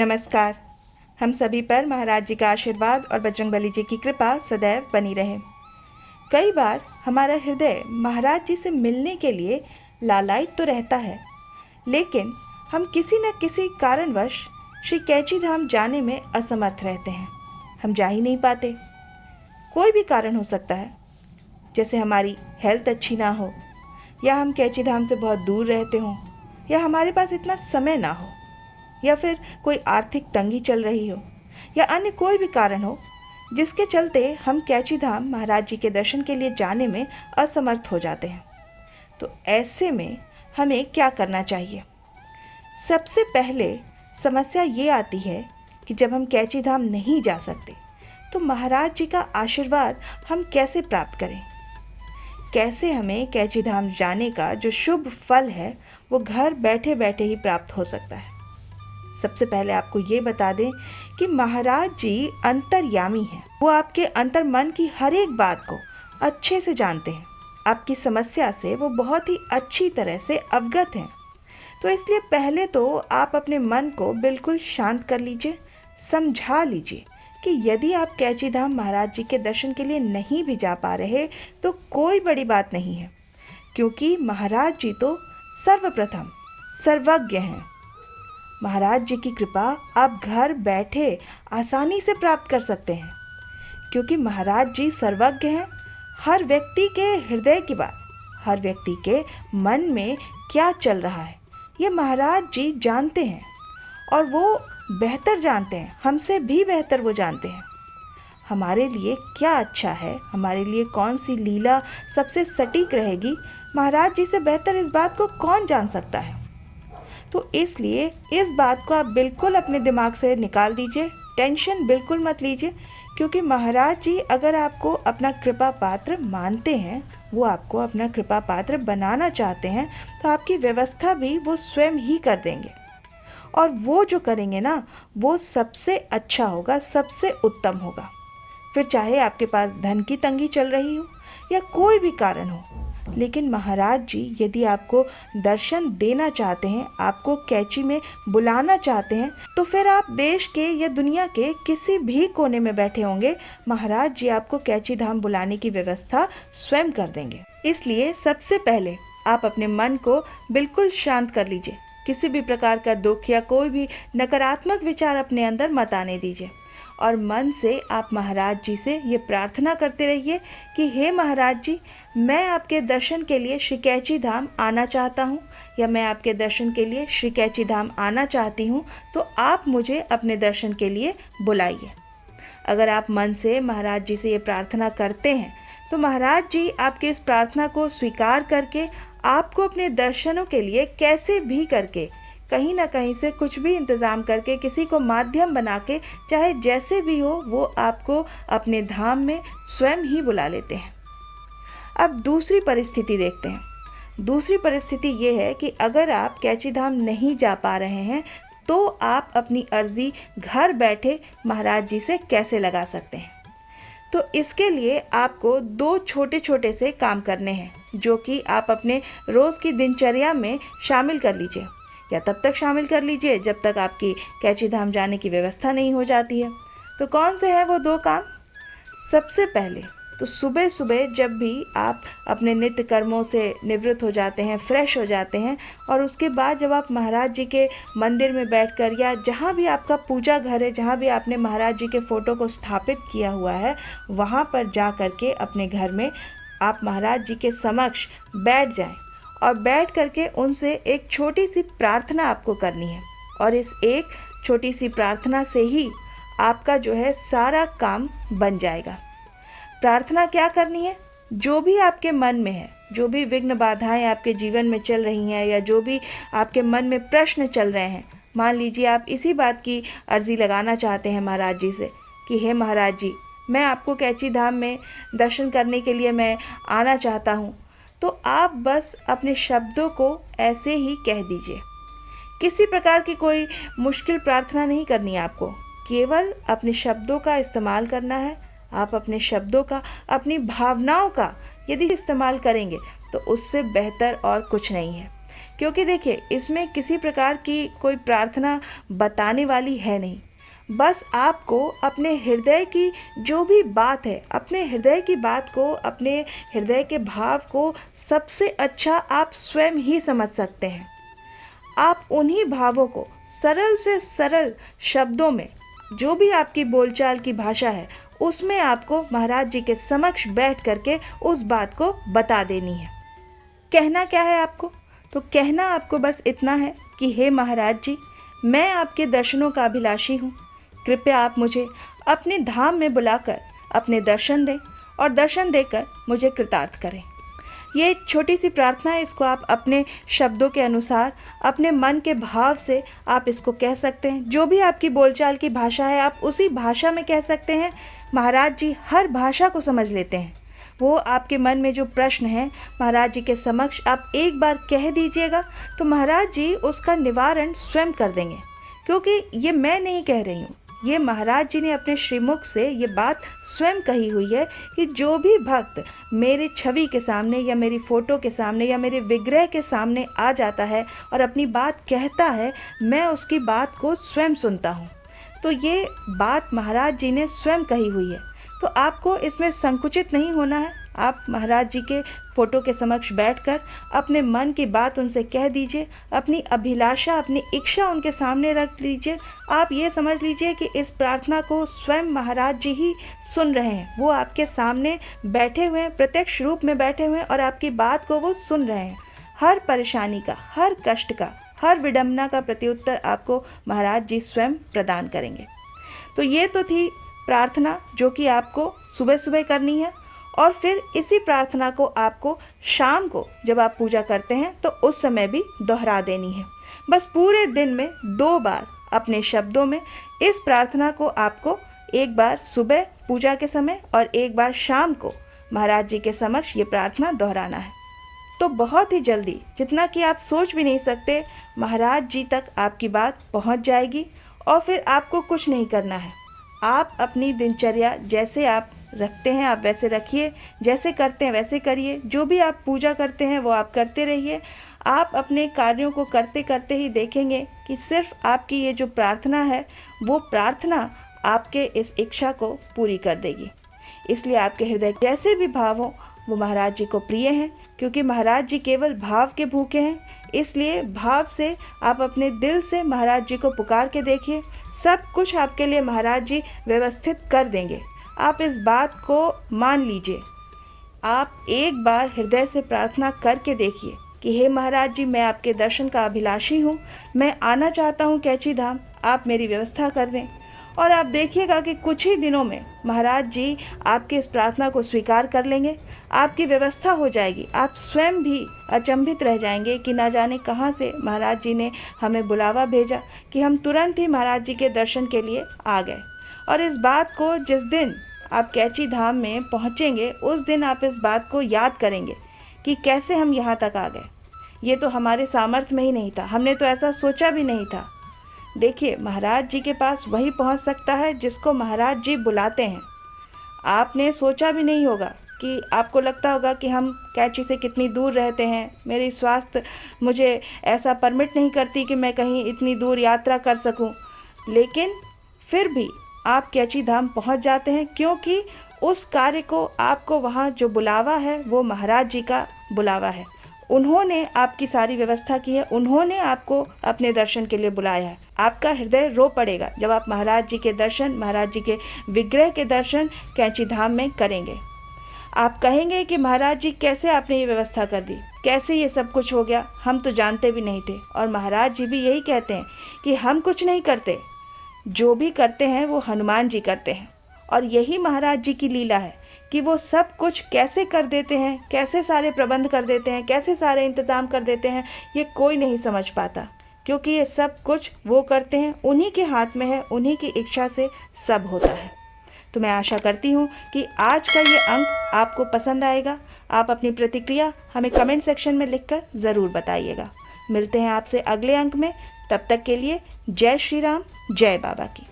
नमस्कार। हम सभी पर महाराज जी का आशीर्वाद और बजरंगबली जी की कृपा सदैव बनी रहे। कई बार हमारा हृदय महाराज जी से मिलने के लिए लालायित तो रहता है, लेकिन हम किसी न किसी कारणवश श्री कैची धाम जाने में असमर्थ रहते हैं। हम जा ही नहीं पाते। कोई भी कारण हो सकता है, जैसे हमारी हेल्थ अच्छी ना हो, या हम कैची धाम से बहुत दूर रहते हों, या हमारे पास इतना समय ना हो, या फिर कोई आर्थिक तंगी चल रही हो, या अन्य कोई भी कारण हो जिसके चलते हम कैची धाम महाराज जी के दर्शन के लिए जाने में असमर्थ हो जाते हैं। तो ऐसे में हमें क्या करना चाहिए? सबसे पहले समस्या ये आती है कि जब हम कैची धाम नहीं जा सकते तो महाराज जी का आशीर्वाद हम कैसे प्राप्त करें? कैसे हमें कैची धाम जाने का जो शुभ फल है वो घर बैठे बैठे ही प्राप्त हो सकता है? सबसे पहले आपको ये बता दें कि महाराज जी अंतर्यामी हैं। वो आपके अंतर मन की हर एक बात को अच्छे से जानते हैं। आपकी समस्या से वो बहुत ही अच्छी तरह से अवगत हैं। तो इसलिए पहले तो आप अपने मन को बिल्कुल शांत कर लीजिए, समझा लीजिए कि यदि आप कैची धाम महाराज जी के दर्शन के लिए नहीं भी जा पा रहे तो कोई बड़ी बात नहीं है, क्योंकि महाराज जी तो सर्वप्रथम सर्वज्ञ हैं। महाराज जी की कृपा आप घर बैठे आसानी से प्राप्त कर सकते हैं, क्योंकि महाराज जी सर्वज्ञ हैं। हर व्यक्ति के हृदय की बात, हर व्यक्ति के मन में क्या चल रहा है, ये महाराज जी जानते हैं, और वो बेहतर जानते हैं, हमसे भी बेहतर वो जानते हैं। हमारे लिए क्या अच्छा है, हमारे लिए कौन सी लीला सबसे सटीक रहेगी, महाराज जी से बेहतर इस बात को कौन जान सकता है। तो इसलिए इस बात को आप बिल्कुल अपने दिमाग से निकाल दीजिए, टेंशन बिल्कुल मत लीजिए, क्योंकि महाराज जी अगर आपको अपना कृपा पात्र मानते हैं, वो आपको अपना कृपा पात्र बनाना चाहते हैं, तो आपकी व्यवस्था भी वो स्वयं ही कर देंगे। और वो जो करेंगे ना, वो सबसे अच्छा होगा, सबसे उत्तम होगा। फिर चाहे आपके पास धन की तंगी चल रही हो या कोई भी कारण हो, लेकिन महाराज जी यदि आपको दर्शन देना चाहते हैं, आपको कैची में बुलाना चाहते हैं, तो फिर आप देश के या दुनिया के किसी भी कोने में बैठे होंगे, महाराज जी आपको कैची धाम बुलाने की व्यवस्था स्वयं कर देंगे। इसलिए सबसे पहले आप अपने मन को बिल्कुल शांत कर लीजिए। किसी भी प्रकार का दुख या कोई भी नकारात्मक विचार अपने अंदर मत आने दीजिए, और मन से आप महाराज जी से ये प्रार्थना करते रहिए कि हे महाराज जी, मैं आपके दर्शन के लिए श्री कैची धाम आना चाहता हूँ, या मैं आपके दर्शन के लिए श्री कैची धाम आना चाहती हूँ, तो आप मुझे अपने दर्शन के लिए बुलाइए। अगर आप मन से महाराज जी से ये प्रार्थना करते हैं तो महाराज जी आपकी इस प्रार्थना को स्वीकार करके आपको अपने दर्शनों के लिए कैसे भी करके, कहीं ना कहीं से कुछ भी इंतज़ाम करके, किसी को माध्यम बना के, चाहे जैसे भी हो, वो आपको अपने धाम में स्वयं ही बुला लेते हैं। अब दूसरी परिस्थिति देखते हैं। दूसरी परिस्थिति ये है कि अगर आप कैची धाम नहीं जा पा रहे हैं तो आप अपनी अर्जी घर बैठे महाराज जी से कैसे लगा सकते हैं? तो इसके लिए आपको दो छोटे छोटे से काम करने हैं, जो कि आप अपने रोज़ की दिनचर्या में शामिल कर लीजिए, या तब तक शामिल कर लीजिए जब तक आपकी कैची धाम जाने की व्यवस्था नहीं हो जाती है। तो कौन से हैं वो दो काम? सबसे पहले तो सुबह सुबह जब भी आप अपने नित्य कर्मों से निवृत्त हो जाते हैं, फ्रेश हो जाते हैं, और उसके बाद जब आप महाराज जी के मंदिर में बैठकर, या जहाँ भी आपका पूजा घर है, जहाँ भी आपने महाराज जी के फ़ोटो को स्थापित किया हुआ है, वहाँ पर जा कर के अपने घर में आप महाराज जी के समक्ष बैठ जाएं, और बैठ करके उनसे एक छोटी सी प्रार्थना आपको करनी है। और इस एक छोटी सी प्रार्थना से ही आपका जो है सारा काम बन जाएगा। प्रार्थना क्या करनी है? जो भी आपके मन में है, जो भी विघ्न बाधाएं आपके जीवन में चल रही हैं, या जो भी आपके मन में प्रश्न चल रहे हैं, मान लीजिए आप इसी बात की अर्जी लगाना चाहते हैं महाराज जी से कि हे महाराज जी, मैं आपको कैची धाम में दर्शन करने के लिए मैं आना चाहता हूँ। तो आप बस अपने शब्दों को ऐसे ही कह दीजिए। किसी प्रकार की कोई मुश्किल प्रार्थना नहीं करनी है आपको, केवल अपने शब्दों का इस्तेमाल करना है। आप अपने शब्दों का, अपनी भावनाओं का यदि इस्तेमाल करेंगे तो उससे बेहतर और कुछ नहीं है, क्योंकि देखिए इसमें किसी प्रकार की कोई प्रार्थना बताने वाली है नहीं। बस आपको अपने हृदय की जो भी बात है, अपने हृदय की बात को, अपने हृदय के भाव को सबसे अच्छा आप स्वयं ही समझ सकते हैं। आप उन्हीं भावों को सरल से सरल शब्दों में, जो भी आपकी बोलचाल की भाषा है, उसमें आपको महाराज जी के समक्ष बैठ करके उस बात को बता देनी है। कहना क्या है आपको? तो कहना आपको बस इतना है कि हे महाराज जी, मैं आपके दर्शनों का अभिलाषी हूँ। कृपया आप मुझे अपने धाम में बुलाकर अपने दर्शन दें और दर्शन देकर मुझे कृतार्थ करें। ये एक छोटी सी प्रार्थना है, इसको आप अपने शब्दों के अनुसार, अपने मन के भाव से आप इसको कह सकते हैं। जो भी आपकी बोलचाल की भाषा है, आप उसी भाषा में कह सकते हैं। महाराज जी हर भाषा को समझ लेते हैं। वो आपके मन में जो प्रश्न है महाराज जी के समक्ष आप एक बार कह दीजिएगा, तो महाराज जी उसका निवारण स्वयं कर देंगे। क्योंकि ये मैं नहीं कह रही हूँ, ये महाराज जी ने अपने श्रीमुख से ये बात स्वयं कही हुई है कि जो भी भक्त मेरे छवि के सामने या मेरी फ़ोटो के सामने या मेरे विग्रह के सामने आ जाता है और अपनी बात कहता है, मैं उसकी बात को स्वयं सुनता हूँ। तो ये बात महाराज जी ने स्वयं कही हुई है, तो आपको इसमें संकुचित नहीं होना है। आप महाराज जी के फ़ोटो के समक्ष बैठकर अपने मन की बात उनसे कह दीजिए, अपनी अभिलाषा, अपनी इच्छा उनके सामने रख लीजिए। आप ये समझ लीजिए कि इस प्रार्थना को स्वयं महाराज जी ही सुन रहे हैं। वो आपके सामने बैठे हुए हैं, प्रत्यक्ष रूप में बैठे हुए हैं और आपकी बात को वो सुन रहे हैं। हर परेशानी का, हर कष्ट का, हर विडंबना का प्रत्युत्तर आपको महाराज जी स्वयं प्रदान करेंगे। तो ये तो थी प्रार्थना जो कि आपको सुबह सुबह करनी है, और फिर इसी प्रार्थना को आपको शाम को जब आप पूजा करते हैं तो उस समय भी दोहरा देनी है। बस पूरे दिन में 2 बार अपने शब्दों में इस प्रार्थना को आपको, एक बार सुबह पूजा के समय और एक बार शाम को महाराज जी के समक्ष ये प्रार्थना दोहराना है। तो बहुत ही जल्दी, जितना कि आप सोच भी नहीं सकते, महाराज जी तक आपकी बात पहुंच जाएगी और फिर आपको कुछ नहीं करना है। आप अपनी दिनचर्या जैसे आप रखते हैं आप वैसे रखिए, जैसे करते हैं वैसे करिए, जो भी आप पूजा करते हैं वो आप करते रहिए। आप अपने कार्यों को करते करते ही देखेंगे कि सिर्फ आपकी ये जो प्रार्थना है वो प्रार्थना आपके इस इच्छा को पूरी कर देगी। इसलिए आपके हृदय जैसे भी भाव हों वो महाराज जी को प्रिय हैं, क्योंकि महाराज जी केवल भाव के भूखे हैं। इसलिए भाव से आप अपने दिल से महाराज जी को पुकार के देखिए, सब कुछ आपके लिए महाराज जी व्यवस्थित कर देंगे। आप इस बात को मान लीजिए। आप एक बार हृदय से प्रार्थना करके देखिए कि हे महाराज जी, मैं आपके दर्शन का अभिलाषी हूँ, मैं आना चाहता हूँ कैची धाम, आप मेरी व्यवस्था कर दें। और आप देखिएगा कि कुछ ही दिनों में महाराज जी आपकी इस प्रार्थना को स्वीकार कर लेंगे, आपकी व्यवस्था हो जाएगी। आप स्वयं भी अचंभित रह जाएंगे कि ना जाने कहाँ से महाराज जी ने हमें बुलावा भेजा कि हम तुरंत ही महाराज जी के दर्शन के लिए आ गए। और इस बात को जिस दिन आप कैची धाम में पहुँचेंगे उस दिन आप इस बात को याद करेंगे कि कैसे हम यहाँ तक आ गए। ये तो हमारे सामर्थ्य में ही नहीं था, हमने तो ऐसा सोचा भी नहीं था। देखिए, महाराज जी के पास वही पहुँच सकता है जिसको महाराज जी बुलाते हैं। आपने सोचा भी नहीं होगा कि आपको लगता होगा कि हम कैची से कितनी दूर रहते हैं, मेरी स्वास्थ्य मुझे ऐसा परमिट नहीं करती कि मैं कहीं इतनी दूर यात्रा कर सकूं। लेकिन फिर भी आप कैची धाम पहुंच जाते हैं, क्योंकि उस कार्य को आपको वहां जो बुलावा है वो महाराज जी का बुलावा है। उन्होंने आपकी सारी व्यवस्था की है, उन्होंने आपको अपने दर्शन के लिए बुलाया है। आपका हृदय रो पड़ेगा जब आप महाराज जी के दर्शन, महाराज जी के विग्रह के दर्शन कैची धाम में करेंगे। आप कहेंगे कि महाराज जी कैसे आपने ये व्यवस्था कर दी, कैसे ये सब कुछ हो गया, हम तो जानते भी नहीं थे। और महाराज जी भी यही कहते हैं कि हम कुछ नहीं करते, जो भी करते हैं वो हनुमान जी करते हैं। और यही महाराज जी की लीला है कि वो सब कुछ कैसे कर देते हैं, कैसे सारे प्रबंध कर देते हैं, कैसे सारे इंतज़ाम कर देते हैं, ये कोई नहीं समझ पाता। क्योंकि ये सब कुछ वो करते हैं, उन्हीं के हाथ में है, उन्हीं की इच्छा से सब होता है। तो मैं आशा करती हूँ कि आज का ये अंक आपको पसंद आएगा। आप अपनी प्रतिक्रिया हमें कमेंट सेक्शन में लिखकर ज़रूर बताइएगा। मिलते हैं आपसे अगले अंक में, तब तक के लिए जय श्री राम, जय बाबा की।